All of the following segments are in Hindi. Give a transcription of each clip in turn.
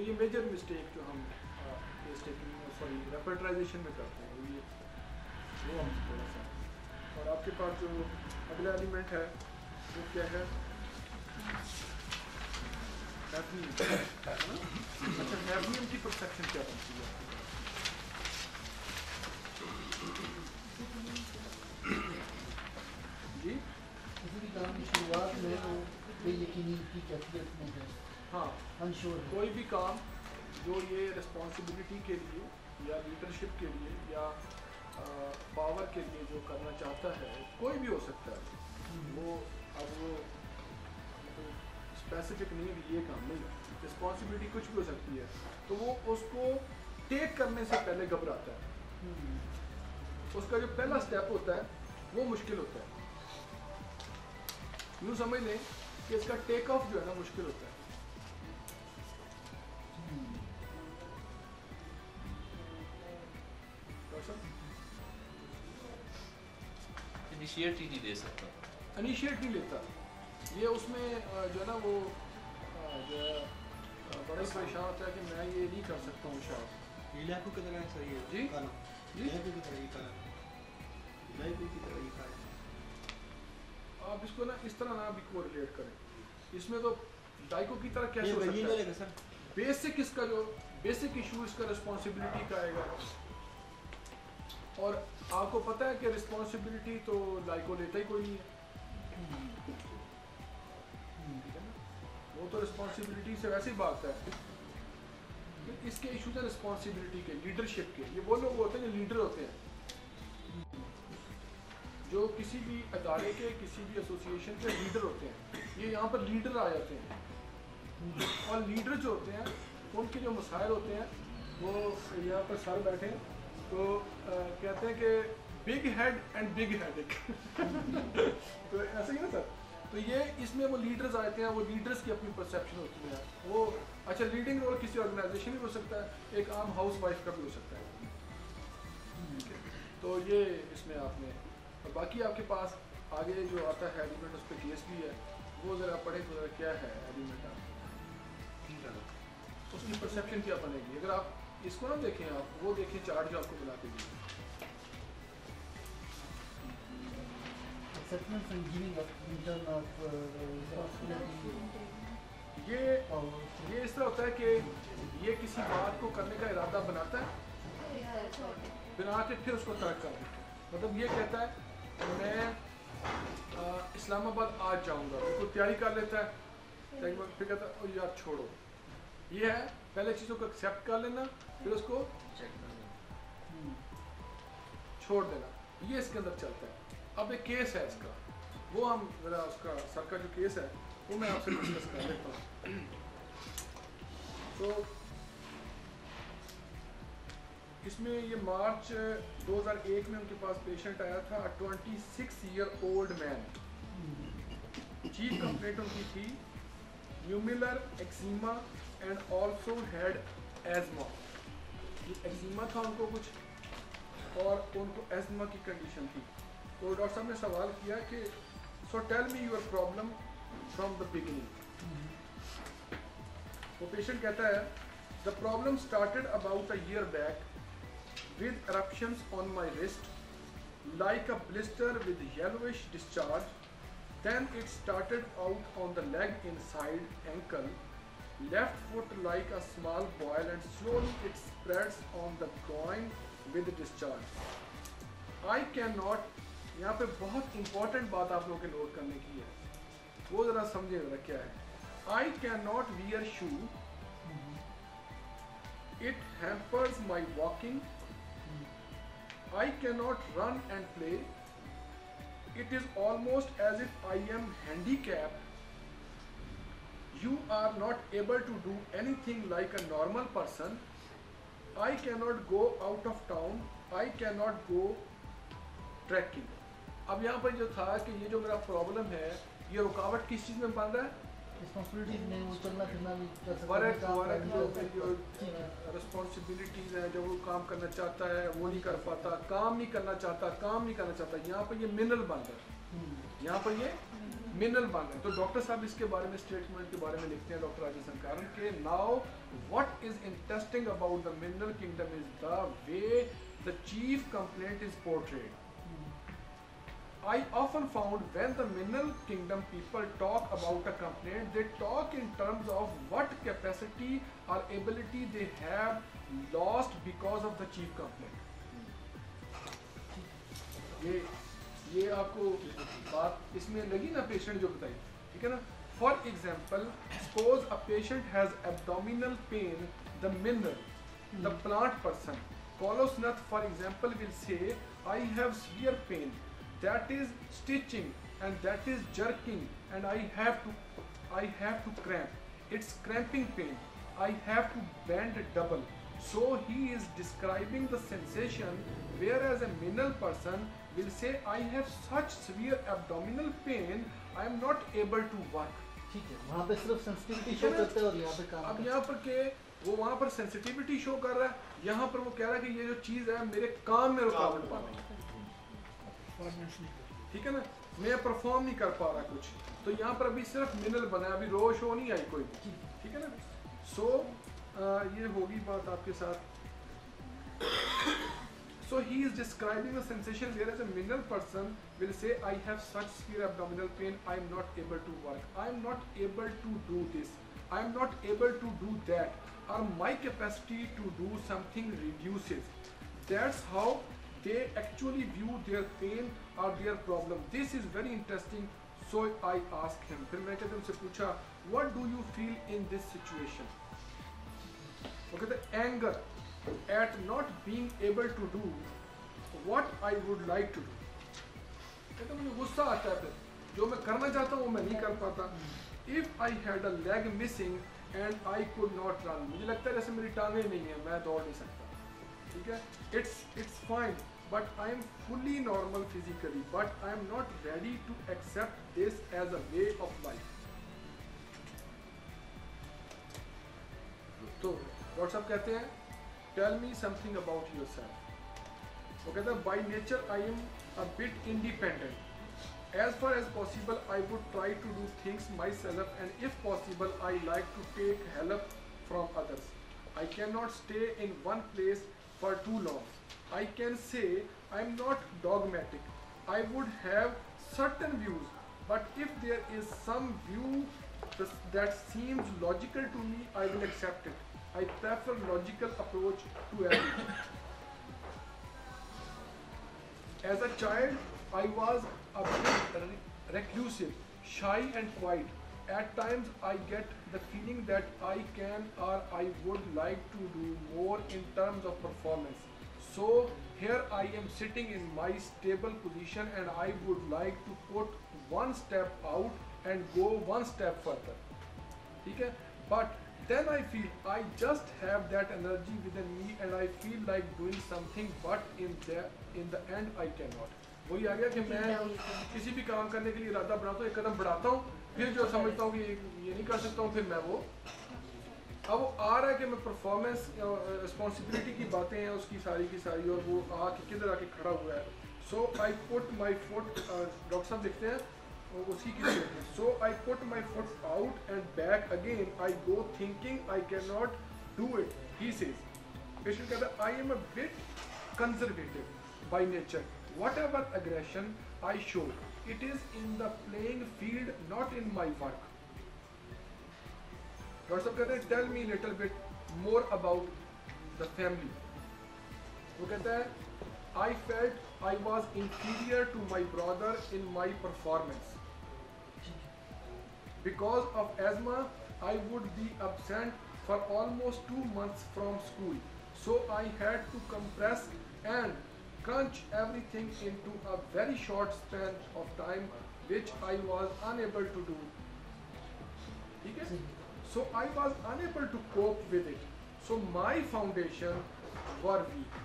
ये मेजर मिस्टेक जो हम रेपर्टराइजेशन में करते हैं वो हम थोड़ा सा। और आपके पास जो अगला एलिमेंट है वो क्या है, हैवनियम। अच्छा, हैवनियम की परसेप्शन क्या बनती है? जी, किसी भी काम की शुरुआत में तो बेयकीनी की कैफियत में है। हाँ, अनश्योर कोई भी काम जो ये रिस्पॉन्सिबिलिटी के लिए या लीडरशिप के लिए या पावर के लिए जो करना चाहता है, कोई भी हो सकता है वो। अब वो स्पेसिफिक नहीं है कि ये काम नहीं, रिस्पॉन्सिबिलिटी कुछ भी हो सकती है, तो वो उसको टेक करने से पहले घबराता है। उसका जो पहला स्टेप होता है वो मुश्किल होता है। यूँ समझ लें कि इसका टेक ऑफ जो है ना मुश्किल होता है। इनिशिएट ही नहीं ले सकता, इनिशिएट नहीं लेता ये। उसमें जो है ना वो जो है बड़ा ही परेशान होता है कि मैं ये नहीं कर सकता हूँ शायद। ये लाइफ की तरह है सर, ये जी काला जी, लाइफ की तरह ये काला, लाइफ की तरह ये काला। आप इसको ना इस तरह ना भी कोरिलेट करें। इसमें तो डाइको की तरह कैसे ये हो सकता है? सर बेसिक इसका जो बेसिक इशू इसका रिस्पॉन्सिबिलिटी का आएगा। और आपको पता है कि रिस्पॉन्सिबिलिटी तो लाइको लेता ही कोई नहीं है, ठीक है ना? वो तो रिस्पॉन्सिबिलिटी से वैसे ही भागता है। इसके इशूज हैं रिस्पॉन्सिबिलिटी के, लीडरशिप के। ये वो लोग होते हैं जो लीडर होते हैं, जो किसी भी अदारे के, किसी भी एसोसिएशन के लीडर होते हैं। ये यहाँ पर लीडर आ जाते हैं। और लीडर जो होते हैं उनके जो मसाइल होते हैं वो यहाँ पर सर बैठे हैं तो कहते हैं कि big head and big headache तो ऐसा ही ना सर। तो ये इसमें वो लीडर्स आते हैं, वो लीडर्स की अपनी परसेप्शन होती है वो। अच्छा, लीडिंग रोल किसी ऑर्गेनाइजेशन भी हो सकता है, एक आम हाउस वाइफ का भी हो सकता है। तो ये इसमें आपने, और बाकी आपके पास आगे जो आता है एलिमेंट, उस पर केस भी है, वो ज़रा पढ़े तो ज़रा क्या है एलिमेंट, आप उसकी परसेप्शन क्या बनेगी। अगर आप इसको ना देखें, आप वो देखें चार्ट जो आपको बना के दिए, acceptance and giving up in terms of responsibility. ये इस तरह होता है कि ये किसी बात को करने का इरादा बनाता है, बना के फिर उसको तर्क कर देता है। मतलब ये कहता है मैं इस्लामाबाद आज जाऊंगा, उसको तैयारी कर लेता है, फिर कहता है यार छोड़ो। ये है पहले चीज़ों को एक्सेप्ट कर लेना, फिर उसको छोड़ देना, ये इसके अंदर चलता है। अब एक केस है इसका, वो हम ज़रा उसका सर का जो केस है वो मैं आपसे डिस्कस कर लेता हूँ। तो इसमें ये मार्च 2001 में उनके पास पेशेंट आया था, 26-year-old मैन। चीफ कंप्लेंट उनकी थी न्यूमिलर एक्सीमा एंड ऑल्सो हैड एजमा। ये एक्सीमा था उनको कुछ, और उनको एजमा की कंडीशन थी। तो डॉक्टर साहब ने सवाल किया कि so tell me your problem from the beginning. वो पेशेंट कहता है the problem started about a year back with eruptions on my wrist like a blister with yellowish discharge. Then it started out on the leg inside ankle, left foot like a small boil, and slowly it spreads on the groin with discharge. I cannot, यहाँ पे बहुत important बात आप लोगों के नोट करने की है, वो ज़रा समझे ज़रा क्या है। I cannot wear shoe. It hampers my walking. I cannot run and play. It is almost as if I am handicapped. You are not able to do anything like a normal person. I cannot go out of town. I cannot go trekking. अब यहाँ पर जो था कि ये जो मेरा प्रॉब्लम है, ये रुकावट किस चीज़ में बन रहा है? रिस्पॉन्सिबिलिटीज में वो चलना फिरना भी कर सकता है, वर्क काम वर्क करना जो है। जो ठीक है। रिस्पॉन्सिबिलिटीज हैं, जो वो काम करना चाहता है वो नहीं कर पाता, काम नहीं करना चाहता, यहाँ पर ये मिनरल बन रहा है, यहाँ पर ये मिनरल बन रहे हैं। तो डॉक्टर साहब इसके बारे में स्टेटमेंट के बारे में लिखते हैं, डॉक्टर राजेश संकारन के, now what is interesting about the mineral kingdom is the way the chief complaint is portrayed. I often found when the mineral kingdom people talk about a complaint, they talk in terms of what capacity or ability they have lost because of the chief complaint. ये आपको बात इसमें लगी ना, पेशेंट जो बताई, ठीक है ना। For example, suppose a patient has abdominal pain, the mineral, the plant person, Kolosnath for example will say, I have severe pain, that is stitching and that is jerking and I have to cramp, it's cramping pain, I have to bend double. So he is describing the sensation, whereas a mineral person will say, I have such severe abdominal pain, I am not able to work. ठीक है, वहाँ पे सिर्फ सेंसिटिविटी शो करते हैं और यहाँ पे काम अब यहाँ पर के वो वहाँ पर सेंसिटिविटी शो कर रहा है, यहाँ पर वो कह रहा है कि ये जो चीज़ है मेरे काम में रुकावट पा रही है, ठीक है ना, मैं परफॉर्म नहीं कर पा रहा कुछ। तो यहाँ पर अभी सिर्फ मिनरल बना है, अभी रो शो नहीं आई कोई भी, ठीक है ना। सो ये होगी बात आपके साथ। So he is describing the sensation, whereas a mineral person will say, I have such severe abdominal pain, I am not able to work, I am not able to do this, I am not able to do that, or my capacity to do something reduces. That's how they actually view their pain or their problem. This is very interesting. So I asked him, फिर मैंने उनसे पूछा, what do you feel in this situation? Okay, the anger at not being able to do what I would like to do. कहते मुझे गुस्सा आता है, फिर जो मैं करना चाहता हूँ वो मैं नहीं कर पाता। If I had a leg missing and I could not run, मुझे लगता है जैसे मेरी टांगें नहीं है, मैं दौड़ नहीं सकता, ठीक है। It's fine, but I am fully normal physically, but I am not ready to accept this as a way of life. तो डॉक्टर साहब कहते हैं, tell me something about yourself. वो कहता है, by nature I am a bit independent. As far as possible, I would try to do things myself, and if possible, I like to take help from others. I cannot stay in one place for too long. I can say I am not dogmatic. I would have certain views, but if there is some view that seems logical to me, I will accept it. I prefer logical approach to everything. As a child, I was a bit reclusive, shy and quiet. At times, I get the feeling that I can or I would like to do more in terms of performance. So here I am sitting in my stable position and I would like to put one step out and go one step further. ठीक है? But then I feel I just have that energy within me and I feel like doing something, but in the end I cannot. वही आ गया कि मैं किसी भी काम करने के लिए इरादा बनाता हूँ, एक कदम बढ़ाता हूँ, फिर जो समझता हूँ कि ये नहीं कर सकता हूँ, फिर मैं वो अब वो आ रहा है कि मैं परफॉर्मेंस रिस्पॉन्सिबिलिटी की बातें हैं उसकी सारी की सारी, और वो आके किधर आके खड़ा हुआ है। So I put my foot, doctor साहब लिखते हैं उसकी किसी, so I put my foot out and back again, I go thinking I can not do it, he says. Patient कहता है, I am a bit conservative by nature, whatever aggression I show, it is in the playing field, not in my work. Doctor साहब कहते हैं, tell me little bit more about the family. वो कहता है, I felt I was inferior to my brother in my performance. Because of asthma, I would be absent for almost 2 months from school. So I had to compress and crunch everything into a very short span of time, which I was unable to do. ठीक है? So I was unable to cope with it. So my foundation were weak.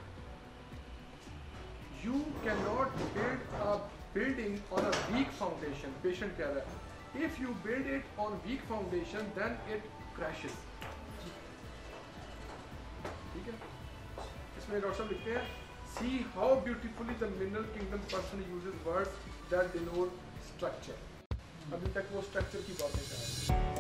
You cannot build a building on a weak foundation. Patient कह रहा है, If you build it on weak foundation, then it crashes. ठीक है, इसमें डॉक्टर साहब लिखते हैं, see how beautifully the mineral kingdom person uses words that denote structure. अभी तक वो स्ट्रक्चर की बातें कर रहे हैं.